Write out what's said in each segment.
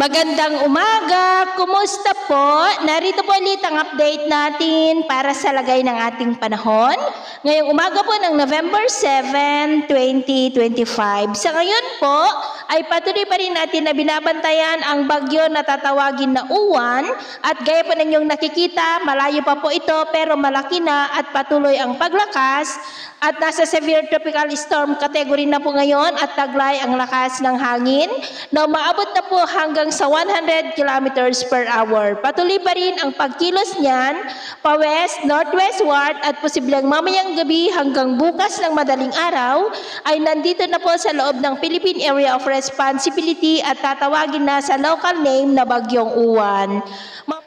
Magandang umaga! Kumusta po? Narito po ulit ang update natin para sa lagay ng ating panahon. Ngayong umaga po ng November 7, 2025. Sa ngayon po ay patuloy pa rin natin na binabantayan ang bagyo na tatawagin na Uwan at gaya po ninyong nakikita, malayo pa po ito pero malaki na at patuloy ang paglakas at nasa severe tropical storm category na po ngayon at taglay ang lakas ng hangin na umaabot na po hanggang sa 100 kilometers per hour. Patuloy pa rin ang pagkilos niyan pa-west, northwestward at posibleng mamayang gabi hanggang bukas ng madaling araw ay nandito na po sa loob ng Philippine Area of Responsibility at tatawagin na sa local name na Bagyong Uwan.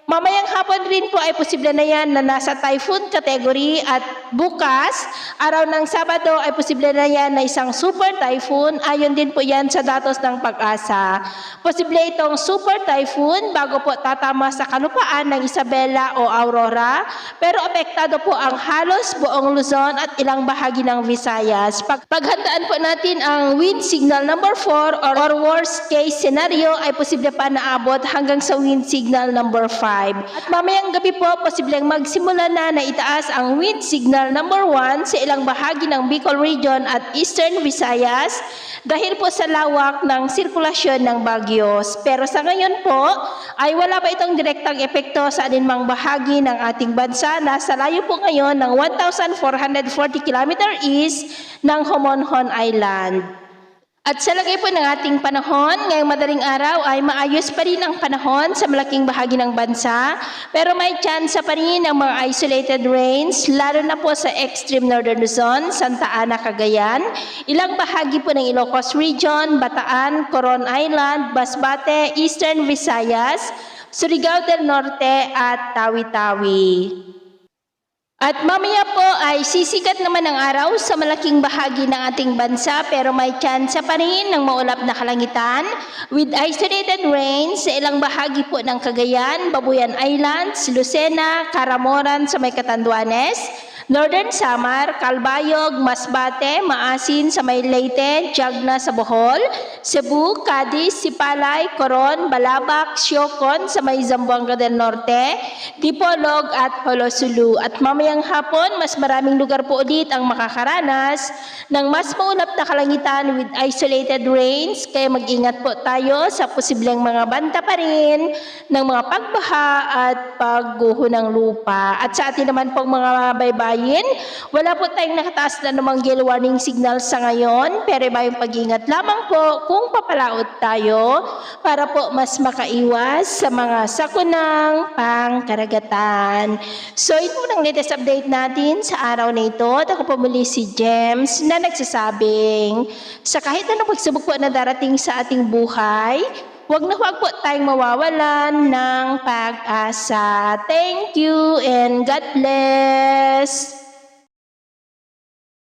Mamayang hapon rin po ay posible na yan na nasa typhoon category at bukas, araw ng Sabado ay posible na yan na isang super typhoon. Ayon din po yan sa datos ng Pag-asa. Posible itong super typhoon bago po tatama sa kalupaan ng Isabela o Aurora, pero apektado po ang halos buong Luzon at ilang bahagi ng Visayas. Paghandaan po natin ang wind signal number 4 or worst case scenario ay posible pa naabot hanggang sa wind signal number 5. At mamayang gabi po, posibleng magsimula na itaas ang wind signal number 1 sa ilang bahagi ng Bicol Region at Eastern Visayas dahil po sa lawak ng sirkulasyon ng bagyos. Pero sa ngayon po, ay wala pa itong direktang epekto sa aninmang bahagi ng ating bansa. Nasa layo po ngayon ng 1,440 km east ng Homonhon Island. At sa lagay po ng ating panahon, ngayong madaling araw ay maayos pa rin ang panahon sa malaking bahagi ng bansa, pero may tsansa pa rin ng mga isolated rains, lalo na po sa extreme northern Luzon, Santa Ana, Cagayan, ilang bahagi po ng Ilocos Region, Bataan, Coron Island, Masbate, Eastern Visayas, Surigao del Norte at Tawi-Tawi. At mamaya po ay sisikat naman ang araw sa malaking bahagi ng ating bansa pero may tsansa pa rin ng maulap na kalangitan with isolated rains sa ilang bahagi po ng Cagayan, Babuyan Islands, Lucena, Caramoran sa may Catanduanes, Northern Samar, Calbayog, Masbate, Maasin sa may Leyte, Jagna sa Bohol, Cebu, Cadiz, Sipalay, Coron, Balabac, Siocon sa may Zamboanga del Norte, Dipolog at Holosulu. At mamayang hapon, mas maraming lugar po ulit ang makakaranas ng mas maulap na kalangitan with isolated rains, kaya mag-ingat po tayo sa posibleng mga banta pa rin ng mga pagbaha at pagguho ng lupa. At sa atin naman pong mga baybayin, wala po tayong nakataas na namang gale warning signal sa ngayon, pero bayong pag-ingat lamang po kung papalaot tayo para po mas makaiwas sa mga sakunang pangkaragatan. So ito ang latest update natin sa araw na ito. At ako po muli si James na nagsasabing sa kahit anong pagsubok po na darating sa ating buhay, huwag po tayong mawawalan ng pag-asa. Thank you and God bless!